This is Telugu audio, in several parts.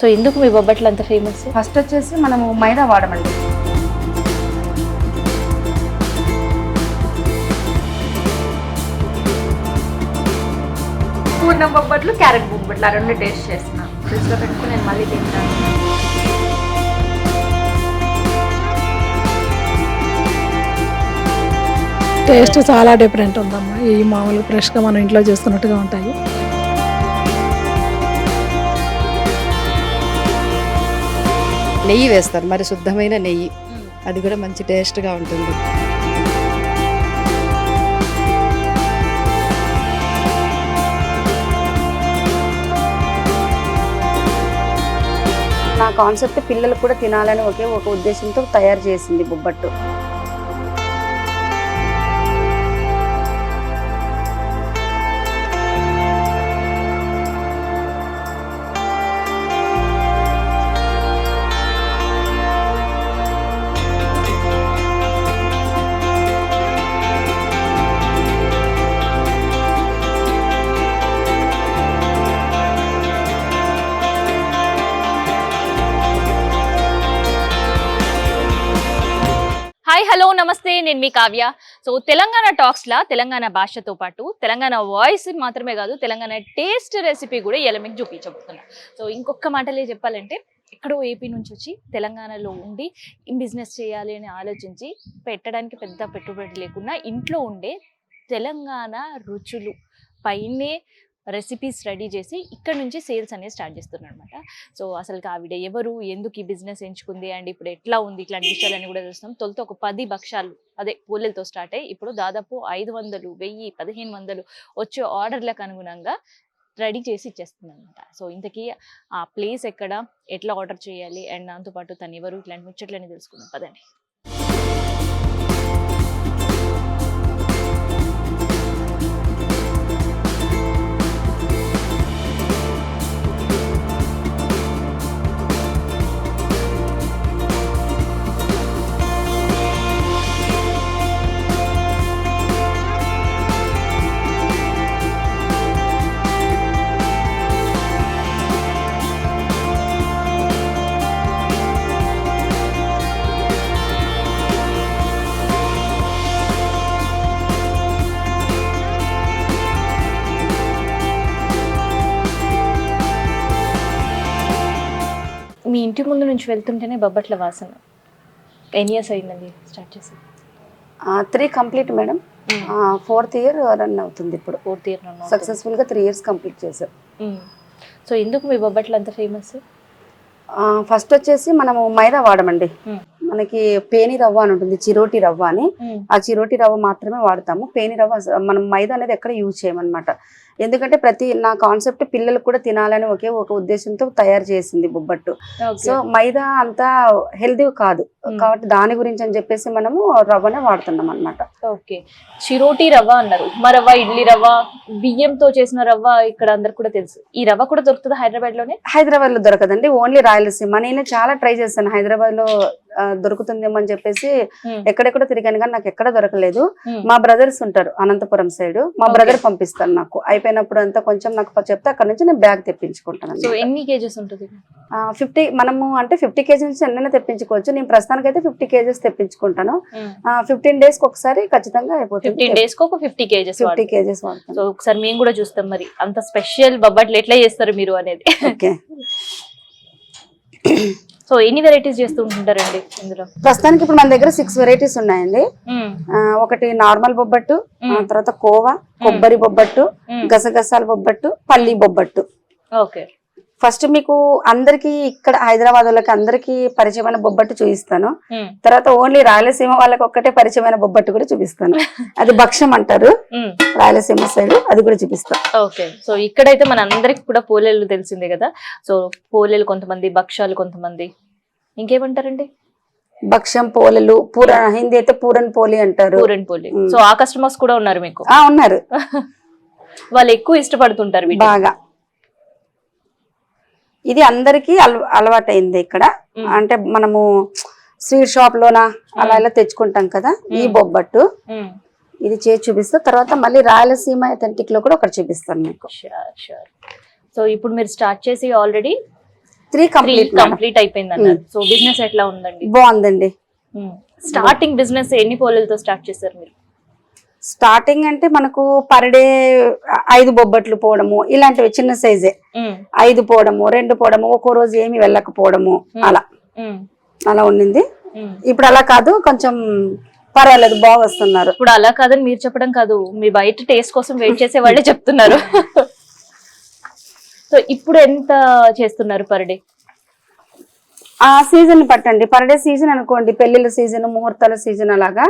సో ఎందుకు మీ బొబ్బట్లు అంత ఫేమస్? ఫస్ట్ వచ్చేసి మనము మైదా వాడమండి. పూర్ణం బొబ్బట్లు, క్యారెట్ బొబ్బట్లు ఆ రెండు టేస్ట్ చేస్తున్నాను. ఫ్రిడ్జ్లో పెట్టుకుని నేను మళ్ళీ తింటాను. టేస్ట్ చాలా డిఫరెంట్ ఉందమ్మా. ఈ మామూలు ఫ్రెష్గా మనం ఇంట్లో చేసుకున్నట్టుగా ఉంటాయి. నెయ్యి వేస్తారు, మరి శుద్ధమైన నెయ్యి, అది కూడా మంచి టేస్ట్గా ఉంటుంది. నా కాన్సెప్ట్ పిల్లలు కూడా తినాలని ఒక ఉద్దేశంతో తయారు చేసింది బొబ్బట్టు. హాయ్ హలో నమస్తే, నేను మీ కావ్య. సో తెలంగాణ టాక్స్లా తెలంగాణ భాషతో పాటు తెలంగాణ వాయిస్ మాత్రమే కాదు, తెలంగాణ టేస్ట్ రెసిపీ కూడా ఇలా మీకు చూపించబోతున్నా. సో ఇంకొక మాటలే చెప్పాలంటే, ఎక్కడో ఏపీ నుంచి వచ్చి తెలంగాణలో ఉండి బిజినెస్ చేయాలి అని ఆలోచించి పెట్టడానికి పెద్ద పెట్టుబడి లేకుండా ఇంట్లో ఉండే తెలంగాణ రుచులు పైనే రెసిపీస్ రెడీ చేసి ఇక్కడ నుంచి సేల్స్ అనేది స్టార్ట్ చేస్తున్నారు అనమాట. సో అసలు ఆవిడ ఎవరు, ఎందుకు ఈ బిజినెస్ ఎంచుకుంది, అండ్ ఇప్పుడు ఎట్లా ఉంది, ఇట్లాంటి విషయాలన్నీ కూడా చూస్తాం. తొలితో ఒక 10 భక్షాలు అదే పూలలతో స్టార్ట్ అయ్యి ఇప్పుడు దాదాపు 500, 1000, 1500 వచ్చే ఆర్డర్లకు అనుగుణంగా రెడీ చేసి ఇచ్చేస్తుంది అనమాట. సో ఇంతకీ ఆ ప్లేస్ ఎక్కడ, ఎట్లా ఆర్డర్ చేయాలి, అండ్ దాంతోపాటు తను ఎవరు, ఇట్లాంటి ముచ్చట్లన్నీ తెలుసుకుందాం పదండి. మీ ఇంటి ముందు నుంచి వెళ్తుంటేనే బొబ్బట్ల వాసన. ఎన్ని ఇయర్స్ అయిందండి స్టార్ట్ చేసి? 3 complete madam. 4th year run అవుతుంది ఇప్పుడు. 4th ఇయర్ సక్సెస్ఫుల్గా 3 years కంప్లీట్ చేశారు. సో ఎందుకు మీ బొబ్బట్లు అంత ఫేమస్? ఫస్ట్ వచ్చేసి మనము మైదా వాడమండి. మనకి పేని రవ్వ అని ఉంటుంది, చిరోటి రవ్వ అని. ఆ చిరోటి రవ్వ మాత్రమే వాడతాము. పేని రవ్వ మనం మైదా అనేది ఎక్కడ యూజ్ చేయమన్నమాట. ఎందుకంటే నా కాన్సెప్ట్ పిల్లలు కూడా తినాలని ఒక ఉద్దేశంతో తయారు చేసింది బొబ్బట్టు. సో మైదా అంతా హెల్దీ కాదు కాబట్టి దాని గురించి అని చెప్పేసి మనము రవ్వనే వాడుతున్నాం అన్నమాట. ఓకే, చిరోటి రవ్వ అన్నారు. ఉప్మా రవ్వ, ఇడ్లీ రవ్వ, బియ్యంతో చేసిన రవ్వ ఇక్కడ అందరికి కూడా తెలుసు. ఈ రవ్వ కూడా దొరుకుతుంది హైదరాబాద్ లోనే? హైదరాబాద్ లో దొరకదండి, ఓన్లీ రాయలసీమ. నేను చాలా ట్రై చేశాను హైదరాబాద్ లో దొరుకుతుందేమో అని చెప్పేసి ఎక్కడెక్కడ తిరిగాను కానీ నాకు ఎక్కడ దొరకలేదు. మా బ్రదర్స్ ఉంటారు అనంతపురం సైడ్, మా బ్రదర్ పంపిస్తాను. నాకు అయిపోయినప్పుడు అంతా కొంచెం నాకు చెప్తే అక్కడ నుంచి నేను బ్యాగ్ తెప్పించుకుంటాను. సో ఎన్ని కేజెస్ ఉంటుంది? 50. మనము అంటే 50 kgs నుంచి ఎన్నైనా తెప్పించుకోవచ్చు. నేను ప్రస్తుతానికి అయితే 50 kgs తెప్పించుకుంటాను. 15 days కి ఒకసారి ఖచ్చితంగా అయిపోతుంది. 15 days కి ఒక 50 kgs వాడతాను. సో ఒకసారి మేము కూడా చూస్తాం మరి అంత స్పెషల్ బొబ్బట్లు ఎట్లా చేస్తారు మీరు అనేది. ఓకే. సో ఎన్ని వెరైటీస్ చేస్తూ ఉంటుంటారండి ఇందులో? ప్రస్తుతానికి ఇప్పుడు మన దగ్గర 6 varieties ఉన్నాయండి. ఒకటి నార్మల్ బొబ్బట్టు, తర్వాత కోవా, కొబ్బరి బొబ్బట్టు, గసగసాల బొబ్బట్టు, పల్లి బొబ్బట్టు. ఓకే. ఫస్ట్ మీకు అందరికి ఇక్కడ హైదరాబాద్ వాళ్ళకి అందరికి పరిచయమైన బొబ్బట్టు చూపిస్తాను. తర్వాత ఓన్లీ రాయలసీమ వాళ్ళకి ఒక్కటే పరిచయమైన బొబ్బట్టు కూడా చూపిస్తాను. అది భక్షం అంటారు రాయలసీమ సైడ్, అది కూడా చూపిస్తాను. ఓకే. సో ఇక్కడైతే మన అందరికి కూడా పోలేలు తెలిసిందే కదా. సో పోలేలు కొంతమంది, భక్షాలు కొంతమంది, ఇంకేమంటారండి? భక్షం, పోలెలు, హిందీ అయితే పూరన్ పోలి అంటారు. పూరన్ పోలి. సో ఆ కస్టమర్స్ కూడా ఉన్నారు మీకు? ఉన్నారు. వాళ్ళు ఎక్కువ ఇష్టపడుతుంటారు బాగా. ఇది అందరికి అలవాటైంది ఇక్కడ. అంటే మనము స్వీట్ షాప్ లోన అలా ఇలా తెచ్చుకుంటాం కదా. ఈ బొబ్బట్టు ఇది చేసి చూపిస్తా. తర్వాత మళ్ళీ రాయలసీమ అథెంటిక్ లో కూడా ఒకటి చూపిస్తాను మీకు. సో ఇప్పుడు మీరు స్టార్ట్ చేసి ఆల్రెడీ 3 కంప్లీట్ కంప్లీట్ అయిపోయింది అన్నారు. సో బిజినెస్ ఎట్లా ఉందండి? బాగుందండి. స్టార్టింగ్ బిజినెస్ ఎన్ని పోలేలతో స్టార్ట్ చేశారు మీరు? స్టార్టింగ్ అంటే మనకు పర్ డే 5 బొబ్బట్లు పోవడము ఇలాంటివి చిన్న సైజే, 5 పోవడము 2 పోవడము, ఒక్కో రోజు ఏమి వెళ్ళకపోవడము అలా ఉండింది. ఇప్పుడు అలా కాదు, కొంచెం పర్వాలేదు, బాగా వస్తున్నారు. ఇప్పుడు అలా కాదని మీరు చెప్పడం కాదు, మీ బయట టేస్ట్ కోసం వెయిట్ చేసే వాళ్ళే చెప్తున్నారు. సో ఇప్పుడు ఎంత చేస్తున్నారు పర్ డే? ఆ సీజన్ పట్టండి, పర్ డే సీజన్ అనుకోండి, పెళ్లిళ్ళ సీజన్, ముహూర్తాల సీజన్ అలాగా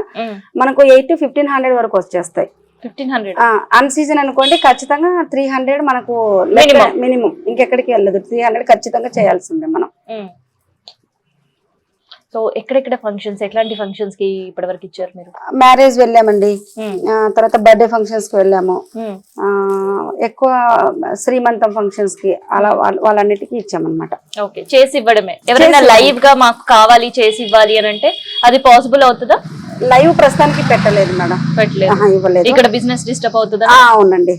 మనకు 8 to 1500 వరకు వచ్చేస్తాయి. 1500 అన్ సీజన్ అనుకోండి ఖచ్చితంగా 300 మనకు మినిమం, ఇంకెక్కడికి వెళ్ళదు. 300 ఖచ్చితంగా చేయాల్సిందే మనం. సో ఎక్కడెక్కడ ఫంక్షన్స్, ఎట్లాంటి ఫంక్షన్స్ కి ఇప్పటివరకు ఇచ్చారు మీరు? మ్యారేజ్ వెళ్ళామండి, తర్వాత బర్త్డే ఫంక్షన్స్ కి వెళ్ళాము, ఎక్కువ శ్రీమంతం ఫంక్షన్స్ కి, అలా వాళ్ళన్నిటికీ ఇచ్చామన్నమాట. ఓకే, చేసి ఇవ్వడమే. ఎవరైనా లైవ్ గా మాకు కావాలి చేసి ఇవ్వాలి అని అంటే అది పాసిబుల్ అవుతుందా? లైవ్ ప్రస్తుతానికి పెట్టలేదు మేడం, పెట్టలేదు, ఇవ్వలేదు. ఇక్కడ బిజినెస్ డిస్టర్బ్ అవుతుందా? అవునండి.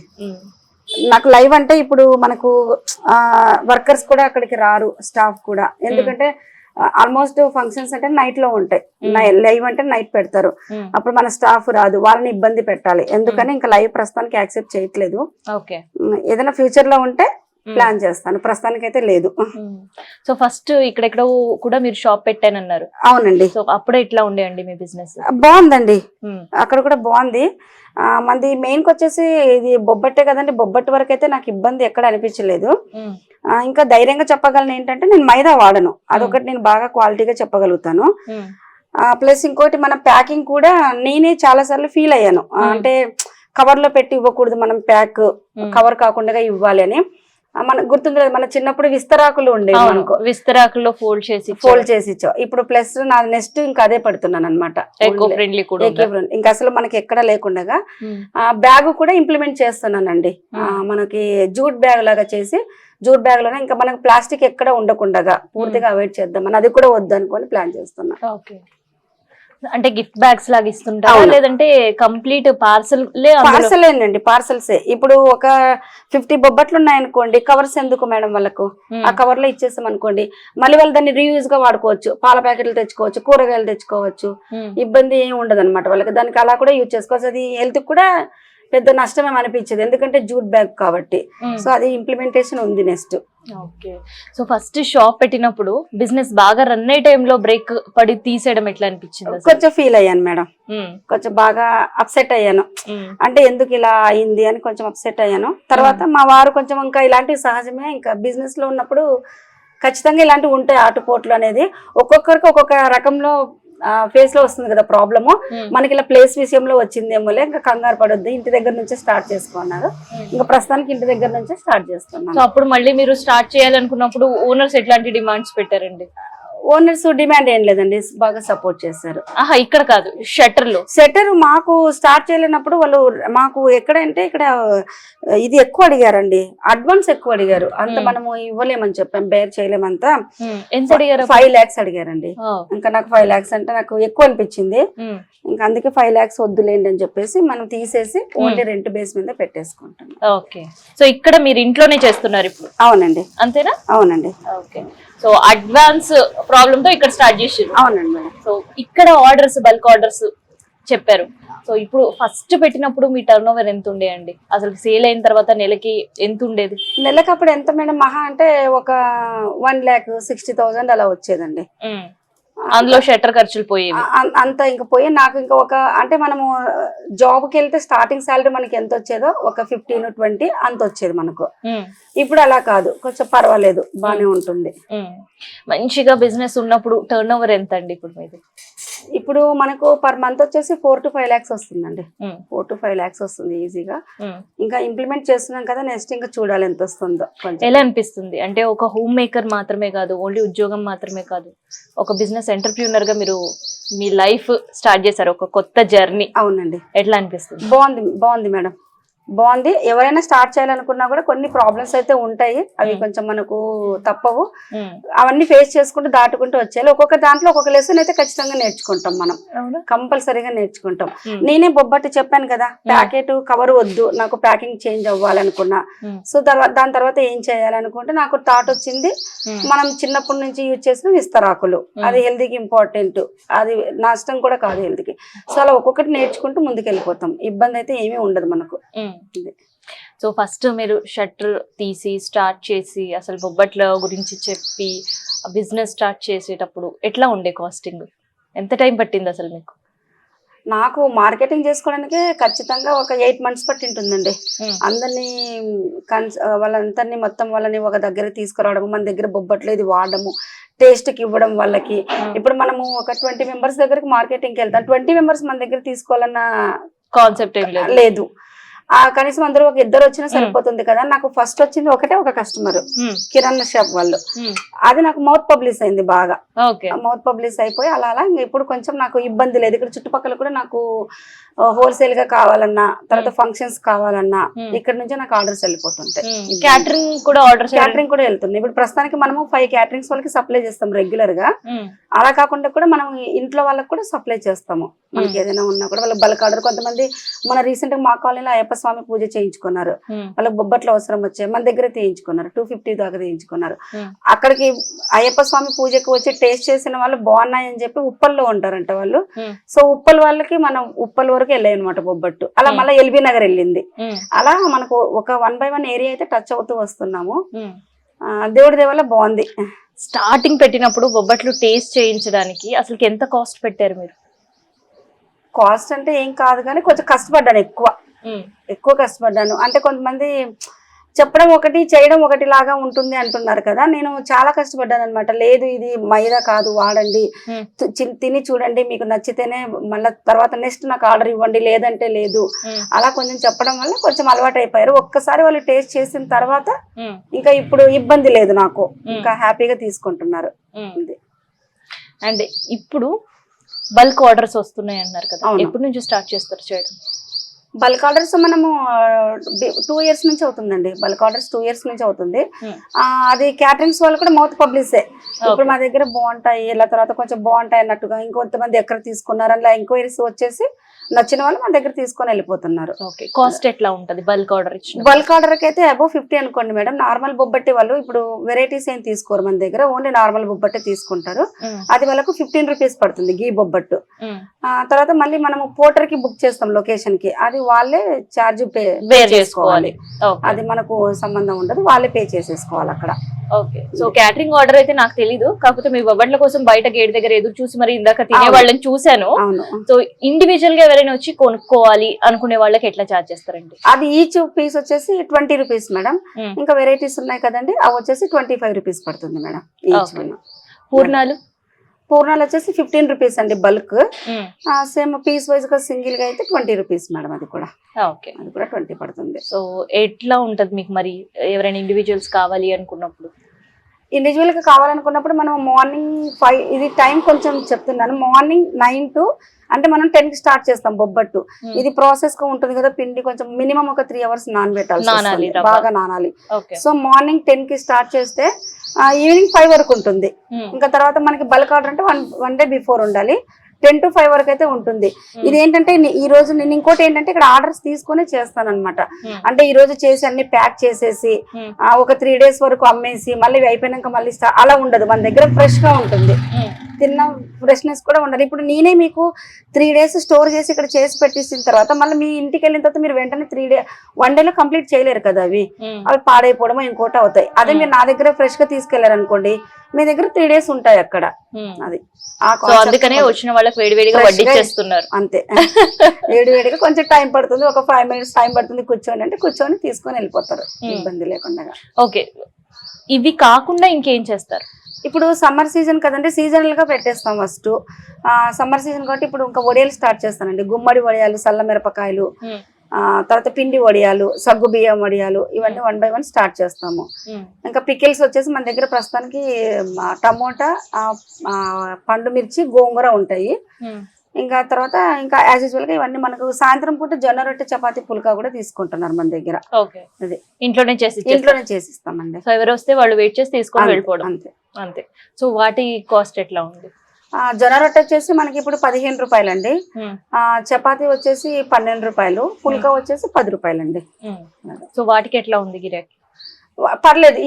నాకు లైవ్ అంటే ఇప్పుడు మనకు వర్కర్స్ కూడా అక్కడికి రారు, స్టాఫ్ కూడా, ఎందుకంటే ఆల్మోస్ట్ ఫంక్షన్స్ అంటే నైట్ లో ఉంటాయి, లైవ్ అంటే నైట్ పెడతారు, అప్పుడు మన స్టాఫ్ రాదు, వాళ్ళని ఇబ్బంది పెట్టాలి, ఎందుకని ఇంకా లైవ్ ప్రస్తుతానికి యాక్సెప్ట్ చేయట్లేదు. ఏదైనా ఫ్యూచర్ లో ఉంటే ప్లాన్ చేస్తాను, ప్రస్తుతానికి అయితే లేదు. సో ఫస్ట్ ఇక్కడెక్కడ కూడా మీరు షాప్ పెట్టానన్నారు. అవునండి. సో అప్పుడే ఇట్లా ఉండేయండి మీ బిజినెస్? బాగుందండి, అక్కడ కూడా బాగుంది. మంది మెయిన్ కి వచ్చేసి ఇది బొబ్బట్టే కదండి, బొబ్బట్టు వరకు అయితే నాకు ఇబ్బంది ఎక్కడ అనిపించలేదు. ఇంకా ధైర్యంగా చెప్పగలను ఏంటంటే నేను మైదా వాడను, అదొకటి నేను బాగా క్వాలిటీగా చెప్పగలుగుతాను. ప్లస్ ఇంకోటి మన ప్యాకింగ్ కూడా నేనే చాలా సార్లు ఫీల్ అయ్యాను, అంటే కవర్ లో పెట్టి ఇవ్వకూడదు, మనం ప్యాక్ కవర్ కాకుండా ఇవ్వాలి అని. మనకు గుర్తుంది, మన చిన్నప్పుడు విస్తరాకులు ఉండేవి, మనకు విస్తరాకుల్లో ఫోల్డ్ చేసి ఇచ్చావు. ఇప్పుడు ప్లస్ నా నెక్స్ట్ ఇంకా అదే పెడుతున్నాను అనమాట, ఇంకా అసలు మనకి ఎక్కడ లేకుండా బ్యాగ్ కూడా ఇంప్లిమెంట్ చేస్తున్నానండి. మనకి జూట్ బ్యాగ్ లాగా చేసి, జూట్ బ్యాగ్ లోనే ఇంకా మనకు ప్లాస్టిక్ ఎక్కడ ఉండకుండా పూర్తిగా అవాయిడ్ చేద్దామని, అది కూడా వద్దు అనుకొని ప్లాన్ చేస్తున్నా. అంటే గిఫ్ట్ బ్యాగ్స్ లాగా ఇస్తుంటారా, లేదంటే కంప్లీట్ అండి? పార్సల్సే. ఇప్పుడు ఒక 50 బొబ్బట్లు ఉన్నాయనుకోండి, కవర్స్ ఎందుకు మేడం వాళ్ళకు, ఆ కవర్ లో ఇచ్చేసాం అనుకోండి, మళ్ళీ వాళ్ళు దాన్ని రీయూజ్ గా వాడుకోవచ్చు, పాల ప్యాకెట్లు తెచ్చుకోవచ్చు, కూరగాయలు తెచ్చుకోవచ్చు, ఇబ్బంది ఏమి ఉండదు అనమాట వాళ్ళకి. దానికి అలా కూడా యూజ్ చేసుకోవచ్చు, అది హెల్త్ కూడా పెద్ద నష్టమేం అనిపించదు, ఎందుకంటే జూట్ బ్యాగ్ కాబట్టి. సో అది ఇంప్లిమెంటేషన్ ఉంది next. Okay. So first shop పెట్టినప్పుడు బిజినెస్ బాగా రన్ అయ్యే టైంలో బ్రేక్ పడి తీసేయడం ఎట్లా అనిపించింది? కొంచెం ఫీల్ అయ్యాను మేడం, కొంచెం బాగా అప్సెట్ అయ్యాను, అంటే ఎందుకు ఇలా అయింది అని కొంచెం అప్సెట్ అయ్యాను. తర్వాత మా వారు కొంచెం ఇంకా ఇలాంటివి సహజమే, ఇంకా బిజినెస్ లో ఉన్నప్పుడు ఖచ్చితంగా ఇలాంటివి ఉంటాయి, ఆటుపోట్లు అనేది ఒక్కొక్కరికి ఒక్కొక్క రకంలో ఫేస్ లో వస్తుంది కదా ప్రాబ్లము. మనకి ఇలా ప్లేస్ విషయంలో వచ్చిందేమోలే, ఇంకా కంగారు పడొద్దు, ఇంటి దగ్గర నుంచే స్టార్ట్ చేసుకున్నారు. ఇంకా ప్రస్తుతానికి ఇంటి దగ్గర నుంచే స్టార్ట్ చేస్తున్నాను. సో అప్పుడు మళ్ళీ మీరు స్టార్ట్ చేయాలనుకున్నప్పుడు ఓనర్స్ ఎట్లాంటి డిమాండ్స్ పెట్టారండి? ఓనర్స్ డిమాండ్ ఏం లేదండి, బాగా సపోర్ట్ చేశారు. ఇక్కడ కాదు, షట్టర్ మాకు స్టార్ట్ చేయలేనప్పుడు వాళ్ళు మాకు ఎక్కడంటే ఇక్కడ ఇది ఎక్కువ అడిగారండి, అడ్వాన్స్ ఎక్కువ అడిగారు, అంత మనము ఇవ్వలేమని చెప్పాం, బేర్ చేయలేమంతా. ఎంత అడిగారు? 5 lakhs అడిగారండి. ఇంకా నాకు 5 lakhs అంటే నాకు ఎక్కువ అనిపించింది, ఇంకా అందుకే 5 lakhs వద్దులేండి అని చెప్పేసి మనం తీసేసి ఓన్లీ రెంట్ బేస్ మీద పెట్టేసుకుంటాం. ఓకే. సో ఇక్కడ మీరు ఇంట్లోనే చేస్తున్నారు ఇప్పుడు? అవునండి. అంతేనా? అవునండి. ఓకే. సో అడ్వాన్స్ ప్రాబ్లమ్ తో ఇక్కడ స్టార్ట్ చేసారు? అవునండి మేడం. సో ఇక్కడ ఆర్డర్స్, బల్క్ ఆర్డర్స్ చెప్పారు. సో ఇప్పుడు ఫస్ట్ పెట్టినప్పుడు మీ టర్న్ ఓవర్ ఎంత ఉండేయండి? అసలు సేల్ అయిన తర్వాత నెలకి ఎంత ఉండేది? నెలకి అప్పుడు ఎంత మేడం, మహా అంటే ఒక 1,60,000 అలా వచ్చేదండి. అందులో షట్టర్ ఖర్చులు పోయేవి అంత, ఇంకా పోయి నాకు ఇంకా ఒక, అంటే మనము జాబ్ కి వెళ్తే స్టార్టింగ్ సాలరీ మనకి ఎంత వచ్చేదో ఒక 15-20 అంత వచ్చేది మనకు. ఇప్పుడు అలా కాదు, కొంచెం పర్వాలేదు, బానే ఉంటుంది. మంచిగా బిజినెస్ ఉన్నప్పుడు టర్న్ ఓవర్ ఎంత అండి ఇప్పుడు మీది? ఇప్పుడు మనకు పర్ మంత్ వచ్చేసి 4 to 5 lakhs వస్తుందండి. 4 to 5 lakhs వస్తుంది ఈజీగా. ఇంకా ఇంప్లిమెంట్ చేస్తున్నాం కదా, నెక్స్ట్ ఇంకా చూడాలి ఎంత వస్తుందో. ఎలా అనిపిస్తుంది అంటే ఒక హోమ్ మేకర్ మాత్రమే కాదు, ఓన్లీ ఉద్యోగం మాత్రమే కాదు, ఒక బిజినెస్ ఎంటర్‌ప్రెన్యూర్ గా మీరు మీ లైఫ్ స్టార్ట్ చేశారు, ఒక కొత్త జర్నీ. అవునండి. ఎట్లా అనిపిస్తుంది? బాగుంది మేడం. బాగుంది. ఎవరైనా స్టార్ట్ చేయాలనుకున్నా కూడా కొన్ని ప్రాబ్లమ్స్ అయితే ఉంటాయి, అవి కొంచెం మనకు తప్పవు. అవన్నీ ఫేస్ చేసుకుంటూ దాటుకుంటూ వచ్చేయాలి. ఒక్కొక్క దాంట్లో ఒక్కొక్క లెసన్ అయితే ఖచ్చితంగా నేర్చుకుంటాం, మనం కంపల్సరీగా నేర్చుకుంటాం. నేనే బొబ్బట్టు చెప్పాను కదా, ప్యాకెట్ కవర్ వద్దు, నాకు ప్యాకింగ్ చేంజ్ అవ్వాలనుకున్నా. సో దాని తర్వాత ఏం చేయాలనుకుంటే నాకు థాట్ వచ్చింది, మనం చిన్నప్పటి నుంచి యూజ్ చేసిన విస్తరాకులు, అది హెల్తీకి ఇంపార్టెంట్, అది నష్టం కూడా కాదు హెల్త్కి. సో అలా ఒక్కొక్కటి నేర్చుకుంటూ ముందుకు వెళ్ళిపోతాం, ఇబ్బంది అయితే ఏమీ ఉండదు మనకు. సో ఫస్ట్ మీరు షట్టర్ తీసి స్టార్ట్ చేసి అసలు బొబ్బట్ల గురించి చెప్పి బిజినెస్ స్టార్ట్ చేసేటప్పుడు ఎట్లా ఉండే కాస్టింగ్, ఎంత టైం పట్టింది అసలు మీకు? నాకు మార్కెటింగ్ చేసుకోవడానికి ఖచ్చితంగా ఒక 8 months పట్టింటుందండి. అందరినీ వాళ్ళందరినీ మొత్తం వాళ్ళని ఒక దగ్గర తీసుకురావడం, మన దగ్గర బొబ్బట్లు ఇది వాడడము, టేస్ట్కి ఇవ్వడం వాళ్ళకి. ఇప్పుడు మనము ఒక 20 members దగ్గరికి మార్కెటింగ్కి వెళ్తాం, 20 members మన దగ్గర తీసుకోవాలన్న కాన్సెప్ట్ ఏం లేదు. కనీసం అందరూ ఒక 2 వచ్చినా సరిపోతుంది కదా. నాకు ఫస్ట్ వచ్చింది ఒక కస్టమర్, కిరాణా షాప్ వాళ్ళు. అది నాకు మౌత్ పబ్లిష్ అయింది బాగా, మౌత్ పబ్లిష్ అయిపోయి అలా అలా ఇప్పుడు కొంచెం నాకు ఇబ్బంది లేదు. ఇక్కడ చుట్టుపక్కల కూడా నాకు హోల్సేల్ గా కావాలన్నా, తర్వాత ఫంక్షన్స్ కావాలన్నా ఇక్కడ నుంచే నాకు ఆర్డర్స్ వెళ్ళిపోతుంటాయి. క్యాటరింగ్ కూడా వెళ్తుంది. ఇప్పుడు ప్రస్తుతానికి మనము 5 క్యాటరింగ్స్ వాళ్ళకి సప్లై చేస్తాం రెగ్యులర్ గా. అలా కాకుండా కూడా మనం ఇంట్లో వాళ్ళకి కూడా సప్లై చేస్తాము. మనకి ఏదైనా ఉన్నా కూడా వాళ్ళకి బల్క్ ఆర్డర్. కొంతమంది మన రీసెంట్ గా మా కాలనీలో అయ్యప్ప స్వామి పూజ చేయించుకున్నారు, వాళ్ళకి బొబ్బట్లు అవసరం వచ్చాయి, మన దగ్గర తీయించుకున్నారు, 250 దాకా తీయించుకున్నారు. అక్కడికి అయ్యప్ప స్వామి పూజకు వచ్చి టేస్ట్ చేసిన వాళ్ళు బాగున్నాయని చెప్పి ఉప్పల్లో ఉంటారంట వాళ్ళు. సో ఉప్పల్ వాళ్ళకి మనం ఉప్పల్ వరకు వెళ్ళాయి అనమాట బొబ్బట్టు. అలా మళ్ళీ ఎల్బీ నగర్ వెళ్ళింది. అలా మనకు ఒక 1 by 1 ఏరియా అయితే టచ్ అవుతూ వస్తున్నాము. దేవుడి దేవల్ల బాగుంది. స్టార్టింగ్ పెట్టినప్పుడు బొబ్బట్లు టేస్ట్ చేయించడానికి అసలు ఎంత కాస్ట్ పెట్టారు మీరు? కాస్ట్ అంటే ఏం కాదు కానీ కొంచెం కష్టపడ్డాను, ఎక్కువ కష్టపడ్డాను. అంటే కొంతమంది చెప్పడం ఒకటి చేయడం ఒకటి లాగా ఉంటుంది అంటున్నారు కదా, నేను చాలా కష్టపడ్డాను అనమాట. లేదు ఇది మైదా కాదు, వాడండి, తిని చూడండి, మీకు నచ్చితేనే మళ్ళీ తర్వాత నెక్స్ట్ నాకు ఆర్డర్ ఇవ్వండి, లేదంటే లేదు. అలా కొంచెం చెప్పడం వల్ల కొంచెం అలవాటు అయిపోయారు. ఒక్కసారి వాళ్ళు టేస్ట్ చేసిన తర్వాత ఇంకా ఇప్పుడు ఇబ్బంది లేదు నాకు, ఇంకా హ్యాపీగా తీసుకుంటున్నారు. అండ్ ఇప్పుడు బల్క్ ఆర్డర్స్ వస్తున్నాయి అన్నారు కదా, ఎప్పటి నుంచి స్టార్ట్ చేస్తారు చేయడం? బల్క్ ఆర్డర్స్ మనము 2 years నుంచి అవుతుందండి. బల్క్ ఆర్డర్స్ 2 years నుంచి అవుతుంది. అది క్యాటరింగ్స్ వాళ్ళు కూడా మౌత్ పబ్లిషే. ఇప్పుడు మా దగ్గర బాగుంటాయి, ఇలా తర్వాత కొంచెం బాగుంటాయి అన్నట్టుగా ఇంకొంతమంది ఎక్కడ తీసుకున్నారు అలా ఎంక్వైరీస్ వచ్చేసి నచ్చిన వాళ్ళు మన దగ్గర తీసుకొని వెళ్ళిపోతున్నారు. కాస్ట్ ఎట్లా ఉంటది బల్క్ ఆర్డర్ ఇచ్చిన? బల్క్ ఆర్డర్ కి అయితే అబౌవ్ 50 అనుకోండి మేడం. నార్మల్ బొబ్బట్టి వాళ్ళు ఇప్పుడు వెరైటీస్ ఏం తీసుకోరు మన దగ్గర, ఓన్లీ నార్మల్ బొబ్బట్టే తీసుకుంటారు. అది వాళ్ళకు 15 rupees పడుతుంది గీ బొబ్బట్టు. తర్వాత మళ్ళీ మనము పోర్టర్ కి బుక్ చేస్తాం లొకేషన్ కి, అది వాళ్ళే ఛార్జ్ పే చేసుకోవాలి. అది మనకు సంబంధం ఉండదు, వాళ్ళే పే చేసేసుకోవాలి అక్కడ. ఓకే. సో క్యాటరింగ్ ఆర్డర్ అయితే నాకు తెలీదు, కాకపోతే మీ బొబ్బట్ల కోసం బయట గేట్ దగ్గర ఎదురు చూసి మరి ఇందాక తినే వాళ్ళని చూసాను. సో ఇండివిజువల్ గా ఎవరైనా వచ్చి కొనుక్కోవాలి అనుకునే వాళ్ళకి ఎట్లా చార్జ్ చేస్తారండి? అది ఈచ్ పీస్ వచ్చేసి 20 rupees మేడం. ఇంకా వెరైటీస్ ఉన్నాయి కదండి, అవి వచ్చేసి 25 rupees పడుతుంది మేడం ఈచ్. పూర్ణాలు వచ్చేసి 15 rupees అండి బల్క్. సేమ్ పీస్ వైజ్ గా సింగిల్ గా అయితే 20 rupees మేడం. అది కూడా 20 పడుతుంది. సో ఎట్లా ఉంటది మీకు మరి ఎవరైనా ఇండివిజువల్స్ కావాలి అనుకున్నప్పుడు? ఇండివిజువల్ గా కావాలనుకున్నప్పుడు మనం మార్నింగ్ 5, ఇది టైం కొంచెం చెప్తున్నాను, మార్నింగ్ 9 to అంటే మనం 10 కి స్టార్ట్ చేస్తాం బొబ్బట్టు. ఇది ప్రాసెస్ గా ఉంటుంది కదా, పిండి కొంచెం మినిమం ఒక 3 hours నానబెట్టాలి, బాగా నానాలి. సో మార్నింగ్ 10 కి స్టార్ట్ చేస్తే ఈవినింగ్ 5 వరకు ఉంటుంది. ఇంకా తర్వాత మనకి బల్క్ ఆర్డర్ అంటే వన్ డే బిఫోర్ ఉండాలి. 10 to 5 వరకు అయితే ఉంటుంది. ఇది ఏంటంటే ఈ రోజు నేను ఇంకోటి ఏంటంటే ఇక్కడ ఆర్డర్స్ తీసుకుని చేస్తాను అనమాట. అంటే ఈ రోజు చేసి అన్ని ప్యాక్ చేసేసి ఒక 3 days వరకు అమ్మేసి మళ్ళీ అయిపోయినాక మళ్ళీ అలా ఉండదు. మన దగ్గర ఫ్రెష్ గా ఉంటుంది, తిన్న ఫ్రెష్నెస్ కూడా ఉండాలి. ఇప్పుడు నేనే మీకు 3 days స్టోర్ చేసి ఇక్కడ చేసి పెట్టేసిన తర్వాత మళ్ళీ మీ ఇంటికి వెళ్ళిన తర్వాత మీరు వెంటనే 1 day లో కంప్లీట్ చేయలేరు కదా, అవి పాడైపోవడమో ఇంకోటి అవుతాయి. అదే మీరు నా దగ్గర ఫ్రెష్ గా తీసుకెళ్లారు అనుకోండి, మీ దగ్గర 3 days ఉంటాయి అక్కడ. అది అందుకనే వచ్చిన వాళ్ళకి వేడివేడిగా వడ్డించేస్తున్నారు అంతే. వేడివేడిగా కొంచెం టైం పడుతుంది, ఒక 5 minutes టైం పడుతుంది, కూర్చోండి అంటే కూర్చొని తీసుకొని వెళ్ళిపోతారు ఇబ్బంది లేకుండా. ఓకే. ఇవి కాకుండా ఇంకేం చేస్తారు? ఇప్పుడు సమ్మర్ సీజన్ కదండి, సీజనల్ గా పెట్టేస్తాం ఫస్ట్. సమ్మర్ సీజన్ కాబట్టి ఇప్పుడు ఇంకా వడియాలు స్టార్ట్ చేస్తానండి. గుమ్మడి వడియాలు, సల్ల మిరపకాయలు, తర్వాత పిండి వడియాలు, సగ్గు బియ్యం వడియాలు, ఇవన్నీ 1 by 1 స్టార్ట్ చేస్తాము. ఇంకా పికిల్స్ వచ్చేసి మన దగ్గర ప్రస్తుతానికి టమోటా, పండు మిర్చి, గోంగూర ఉంటాయి. ఇంకా తర్వాత ఇంకా యాజ్ యూజువల్ గా ఇవన్నీ మనకు సాయంత్రం పూట జొన్న రొట్టె చపాతీ పుల్కా కూడా తీసుకుంటున్నారు మన దగ్గర. ఓకే, అది ఇంట్లోనే చేసి ఇంట్లోనే చేసిస్తామండి. సో ఎవరు వస్తే వాళ్ళు వెయిట్ చేసి తీసుకొని వెళ్ళిపోవడం అంతే అంతే. సో వాటి కాస్ట్ ఎట్లా ఉంది? జొన్న రొట్టె వచ్చేసి మనకి ఇప్పుడు 15 రూపాయలండి. చపాతీ వచ్చేసి 12 రూపాయలు, పుల్కా వచ్చేసి 10 రూపాయలండి. సో వాటికి ఎట్లా ఉంది గిరాకీ? పర్లేదు.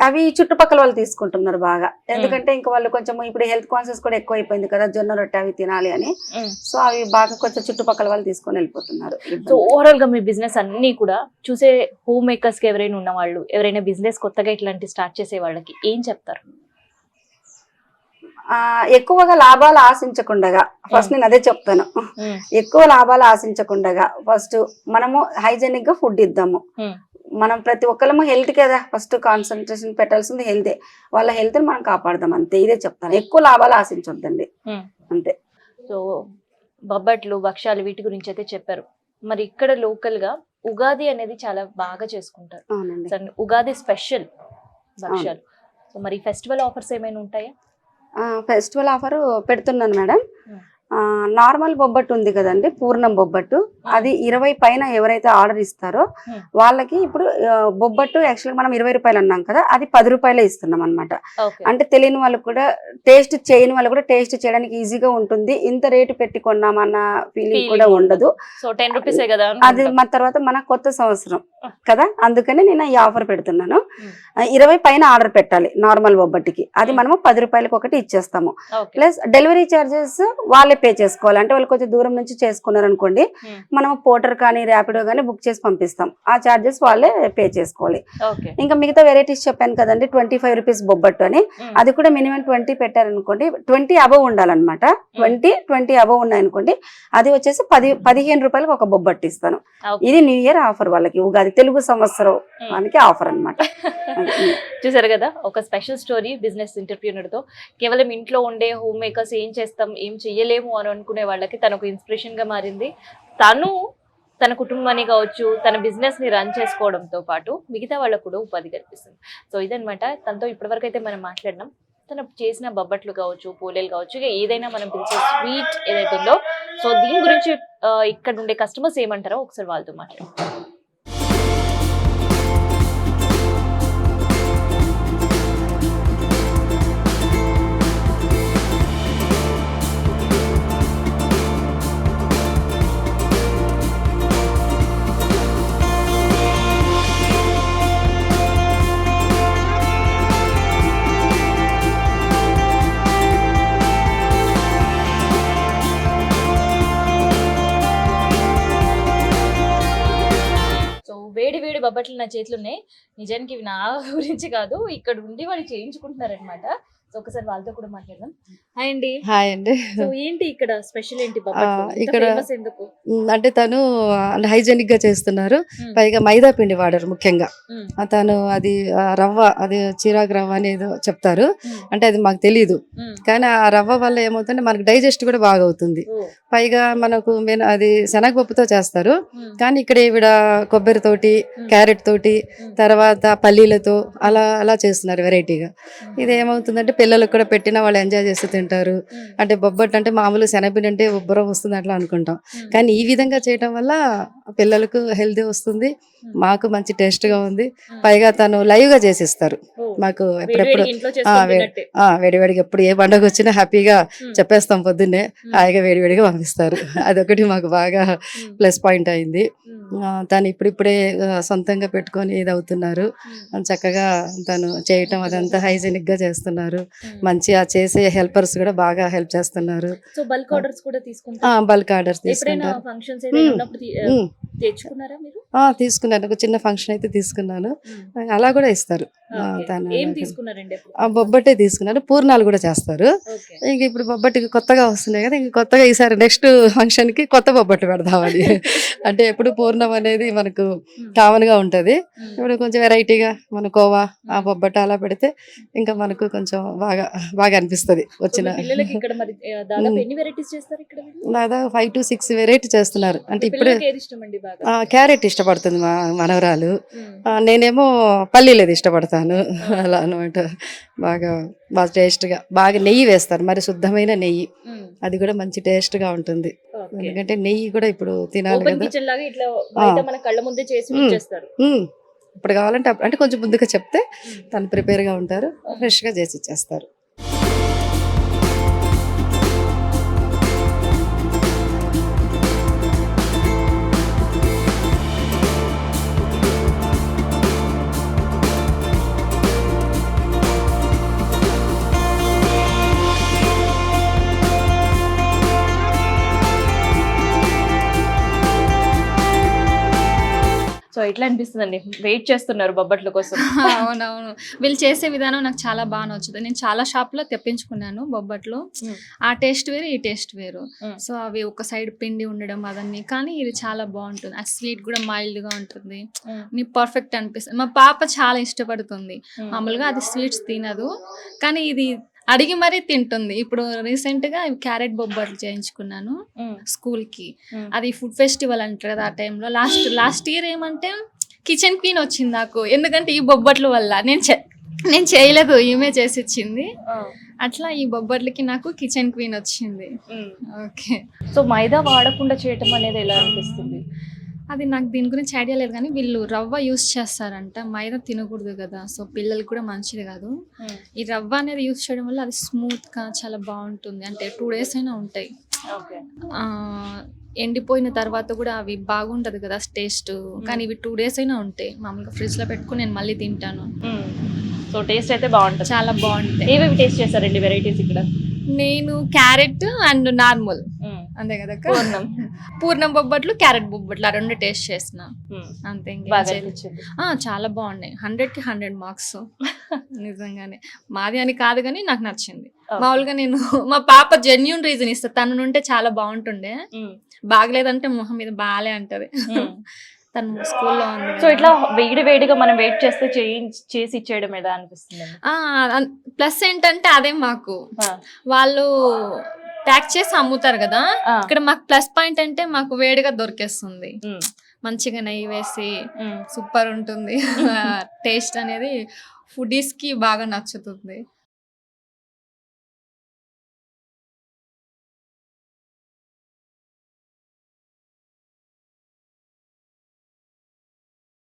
అవి చుట్టుపక్కల వాళ్ళు తీసుకుంటున్నారు బాగా, ఎందుకంటే ఇంకా వాళ్ళు కొంచెం ఇప్పుడు హెల్త్ కాన్షియస్ కూడా ఎక్కువ అయిపోయింది కదా, జొన్న రొట్టె అవి తినాలి అని. సో అవి బాగా కొంచెం చుట్టుపక్కల వాళ్ళు తీసుకొని వెళ్ళిపోతున్నారు. సో ఓవరాల్ గా మీ బిజినెస్ అన్ని కూడా చూసే హోమ్ మేకర్స్ కి ఎవరైనా ఉన్న వాళ్ళు, ఎవరైనా బిజినెస్ కొత్తగా ఇట్లాంటి స్టార్ట్ చేసే వాళ్ళకి ఏం చెప్తారు? ఎక్కువగా లాభాలు ఆశించకుండా, ఫస్ట్ నేను అదే చెప్తాను, ఎక్కువ లాభాలు ఆశించకుండా ఫస్ట్ మనము హైజెనిక్ గా ఫుడ్ ఇద్దాము. మనం ప్రతి ఒక్కళ్ళము హెల్త్ కదా ఫస్ట్ కాన్సన్ట్రేషన్ పెట్టాల్సింది, హెల్తే. వాళ్ళ హెల్త్ ని మనం కాపాడదాం అంతే, ఇదే చెప్తాను. ఎక్కువ లాభాలు ఆశించొద్దండి అంతే. సో బొబ్బట్లు, భక్షాలు వీటి గురించి అయితే చెప్పారు. మరి ఇక్కడ లోకల్ గా ఉగాది అనేది చాలా బాగా చేసుకుంటారు. అవునండి, ఉగాది స్పెషల్ భక్షాలు. సో మరి ఫెస్టివల్ ఆఫర్స్ ఏమైనా ఉంటాయా? ఫెస్టివల్ ఆఫర్ పెడుతున్నాను మేడం. నార్మల్ బొబ్బట్టు ఉంది కదండి, పూర్ణం బొబ్బట్టు, అది 20 పైన ఎవరైతే ఆర్డర్ ఇస్తారో వాళ్ళకి ఇప్పుడు బొబ్బట్టు యాక్చువల్గా మనం 20 రూపాయలు అన్నాం కదా, అది 10 రూపాయలే ఇస్తున్నాం అనమాట. అంటే తెలియని వాళ్ళు కూడా, టేస్ట్ చేయని వాళ్ళు కూడా టేస్ట్ చేయడానికి ఈజీగా ఉంటుంది. ఇంత రేటు పెట్టి కొన్నామన్న ఫీలింగ్ కూడా ఉండదు. సో 10 రూపీసే కదా అది. మన తర్వాత మన కొత్త సంవత్సరం కదా, అందుకని నేను ఈ ఆఫర్ పెడుతున్నాను. 20 పైన ఆర్డర్ పెట్టాలి నార్మల్ బొబ్బట్టుకి, అది మనము 10 రూపాయలకి ఒకటి ఇచ్చేస్తాము. ప్లస్ డెలివరీ చార్జెస్ వాళ్ళే పే చేసుకోవాలి. అంటే వాళ్ళు కొంచెం దూరం నుంచి చేసుకున్నారు అనుకోండి, మనం పోర్టర్ కానీ ర్యాపిడో కానీ బుక్ చేసి పంపిస్తాం, ఆ చార్జెస్ వాళ్ళే పే చేసుకోవాలి. ఇంకా మిగతా వెరైటీస్ చెప్పాను కదండి, 25 రూపీస్ బొబ్బట్టు అని, అది కూడా మినిమం 20 పెట్టారనుకోండి, 20 అబవ్ ఉండాలన్నమాట. 20 అబవ్ ఉన్నాయనుకోండి, అది వచ్చేసి 15 రూపాయలకు ఒక బొబ్బట్టు ఇస్తాను. ఇది న్యూ ఇయర్ ఆఫర్ వాళ్ళకి, ఉగాది తెలుగు సంవత్సరం మనకి ఆఫర్ అనమాట. చూసారు కదా, ఒక స్పెషల్ స్టోరీ బిజినెస్ ఎంటర్‌ప్రెన్యూర్ తో. కేవలం ఇంట్లో ఉండే హోమ్ మేకర్స్ ఏం చేస్తాం, ఏం చెయ్యలేము అని అనుకునే వాళ్ళకి తనకు ఇన్స్పిరేషన్ గా మారింది. తను తన కుటుంబాన్ని కావచ్చు, తన బిజినెస్ ని రన్ చేసుకోవడంతో పాటు మిగతా వాళ్ళకు కూడా ఉపాధి కల్పిస్తుంది. సో ఇదనమాట తనతో ఇప్పటివరకు అయితే మనం మాట్లాడినాం. తను చేసిన బొబ్బట్లు కావచ్చు, పోలేలు కావచ్చు, ఇక ఏదైనా మనం పిలిచే స్వీట్ ఏదైతే ఉందో, సో దీని గురించి ఇక్కడ ఉండే కస్టమర్స్ ఏమంటారో ఒకసారి వాళ్ళతో మాట్లాడదాం. వేడి వేడి బొబ్బట్లు నా చేతులు ఉన్నాయి. నిజానికి ఇవి నా గురించి కాదు, ఇక్కడ ఉండి వాళ్ళు చేయించుకుంటున్నారనమాట. సో ఒకసారి వాళ్ళతో కూడా మాట్లాడదాం. హాయ్ అండి. హాయ్ అండి. సో ఏంటి ఇక్కడ స్పెషల్ ఏంటి బొబ్బట్లు? ఇక్కడ ఫేమస్ ఎందుకు? అంటే తను హైజెనిక్ గా చేస్తున్నారు, పైగా మైదా పిండి వాడరు ముఖ్యంగా. తను అది రవ్వ, అది చిరాకు రవ్వ అనేది చెప్తారు, అంటే అది మాకు తెలీదు. కానీ ఆ రవ్వ వల్ల ఏమవుతుందంటే మనకు డైజెస్ట్ కూడా బాగా అవుతుంది. పైగా మనకు అది శనగపప్పుతో చేస్తారు, కానీ ఇక్కడ ఈవిడ కొబ్బరి తోటి, క్యారెట్ తోటి, తర్వాత పల్లీలతో అలా అలా చేస్తున్నారు వెరైటీగా. ఇది ఏమవుతుందంటే పిల్లలకు కూడా పెట్టినా వాళ్ళు ఎంజాయ్ చేస్తూ తింటారు. అంటే బొబ్బట్టు అంటే మామూలు శనగపిండి అంటే ఉబ్బరం వస్తుంది అట్లా అనుకుంటాం, కానీ ఈ విధంగా చేయటం వల్ల పిల్లలకు హెల్తీ వస్తుంది, మాకు మంచి టేస్ట్ గా ఉంది. పైగా తను లైవ్ గా చేసిస్తారు మాకు ఎప్పుడెప్పుడు, వేడివేడిగా ఎప్పుడు ఏ పండుగ వచ్చినా హ్యాపీగా చెప్పేస్తాం, పొద్దున్నే హాయిగా వేడివేడిగా పంపిస్తారు. అదొకటి మాకు బాగా ప్లస్ పాయింట్ అయింది. తను ఇప్పుడిప్పుడే సొంతంగా పెట్టుకొని ఇది అవుతున్నారు. చక్కగా తను చేయటం అదంతా హైజెనిక్ గా చేస్తున్నారు. మంచిగా చేసే హెల్పర్స్ కూడా బాగా హెల్ప్ చేస్తున్నారు. బల్క్ ఆర్డర్స్ కూడా తీసుకుంటారు. బల్క్ ఆర్డర్స్ తీసుకుంటారు. తీసుకున్నాను, ఒక చిన్న ఫంక్షన్ అయితే తీసుకున్నాను, అలా కూడా ఇస్తారు. బొబ్బట్టే తీసుకున్నాను, పూర్ణాలు కూడా చేస్తారు. ఇంక ఇప్పుడు బొబ్బట్టుకి కొత్తగా వస్తున్నాయి కదా, ఇంక కొత్తగా ఈసారి నెక్స్ట్ ఫంక్షన్ కి కొత్త బొబ్బట్టు పెడదామని. అంటే ఎప్పుడు పూర్ణం అనేది మనకు కామన్ గా ఉంటది, ఇప్పుడు కొంచెం వెరైటీగా మన కోవా, ఆ బొబ్బట్టు అలా పెడితే ఇంకా మనకు కొంచెం బాగా బాగా అనిపిస్తుంది. వచ్చిన దాదాపు 5 to 6 వెరైటీ చేస్తున్నారు. అంటే ఇప్పుడు క్యారెట్ ఇష్టపడుతుంది మా మనవరాలు. నేనేమో పల్లీలేదు ఇష్టపడతాను. అలా అనమాట. బాగా బాగా టేస్ట్గా బాగా నెయ్యి వేస్తారు, మరి శుద్ధమైన నెయ్యి, అది కూడా మంచి టేస్ట్గా ఉంటుంది. ఎందుకంటే నెయ్యి కూడా ఇప్పుడు తినాలి ఓపెన్ కదా. కిచెన్ లాగా ఇట్లా బయట మన కళ్ళ ముందే చేసి ఇచ్చేస్తారు. ఇప్పుడు కావాలంటే అంటే కొంచెం ముందుగా చెప్తే తను ప్రిపేర్గా ఉంటారు, ఫ్రెష్గా చేసి ఇచ్చేస్తారు. సో ఎట్లా అనిపిస్తుందండి, వెయిట్ చేస్తున్నారు బొబ్బట్ల కోసం? అవునవును, వీళ్ళు చేసే విధానం నాకు చాలా బాగా నచ్చుతుంది. నేను చాలా షాప్లో తెప్పించుకున్నాను బొబ్బట్లు. ఆ టేస్ట్ వేరు, ఈ టేస్ట్ వేరు. సో అవి ఒక సైడ్ పిండి ఉండడం అవన్నీ, కానీ ఇది చాలా బాగుంటుంది. ఆ స్వీట్ కూడా మైల్డ్గా ఉంటుంది, నీకు పర్ఫెక్ట్ అనిపిస్తుంది. మా పాప చాలా ఇష్టపడుతుంది. మామూలుగా అది స్వీట్స్ తినదు, కానీ ఇది అడిగి మరీ తింటుంది. ఇప్పుడు రీసెంట్ గా క్యారెట్ బొబ్బట్లు చేయించుకున్నాను స్కూల్ కి. అది ఫుడ్ ఫెస్టివల్ అంటారు కదా, ఆ టైంలో లాస్ట్ ఇయర్ ఏమంటే కిచెన్ క్వీన్ వచ్చింది నాకు, ఎందుకంటే ఈ బొబ్బట్ల వల్ల. నేను చేయలేదు, ఈమె చేసి ఇచ్చింది. అట్లా ఈ బొబ్బట్లకి నాకు కిచెన్ క్వీన్ వచ్చింది. ఓకే, సో మైదా వాడకుండా చేయటం అనేది ఎలా అనిపిస్తుంది? అది నాకు దీని గురించి ఐడియా లేదు, కానీ వీళ్ళు రవ్వ యూస్ చేస్తారంట. మైదా తినకూడదు కదా, సో పిల్లలకి కూడా మంచిది కాదు. ఈ రవ్వ అనేది యూస్ చేయడం వల్ల అది స్మూత్గా చాలా బాగుంటుంది. అంటే 2 days అయినా ఉంటాయి. ఎండిపోయిన తర్వాత కూడా అవి బాగుంటది కదా టేస్ట్, కానీ ఇవి 2 days అయినా ఉంటాయి. మామూలుగా ఫ్రిడ్జ్లో పెట్టుకుని నేను మళ్ళీ తింటాను. సో టేస్ట్ అయితే బాగుంటుంది, చాలా బాగుంటాయి. ఏవేవి టేస్ట్ చేస్తారండి వెరైటీస్ ఇక్కడ? నేను క్యారెట్ అండ్ నార్మల్, అంతే కదా, పూర్ణం బొబ్బట్లు, క్యారెట్ బొబ్బట్లు, ఆ 2 టేస్ట్ చేసిన అంతే. చాలా బాగున్నాయి, 100కి 100 మార్క్స్. నిజంగానే మాది అని కాదు, కానీ నాకు నచ్చింది. మామూలుగా నేను మా పాప జెన్యూన్ రీజన్ ఇస్తా, తను ఉంటే చాలా బాగుంటుండే, బాగలేదంటే మొహం మీద బాగాలే అంటది. తను స్కూల్లో ఉంది. సో ఇట్లా వేడిగా మనం వెయిట్ చేస్తే చేసి ఇచ్చేయడం ఎలా అనిపిస్తుంది? ప్లస్ ఏంటంటే అదే, మాకు వాళ్ళు ప్యాక్ చేసి అమ్ముతారు కదా, ఇక్కడ మాకు ప్లస్ పాయింట్ అంటే మాకు వేడిగా దొరికేస్తుంది. మంచిగా నెయ్యి వేసి సూపర్ ఉంటుంది. టేస్ట్ అనేది ఫుడీస్ కి బాగా నచ్చుతుంది.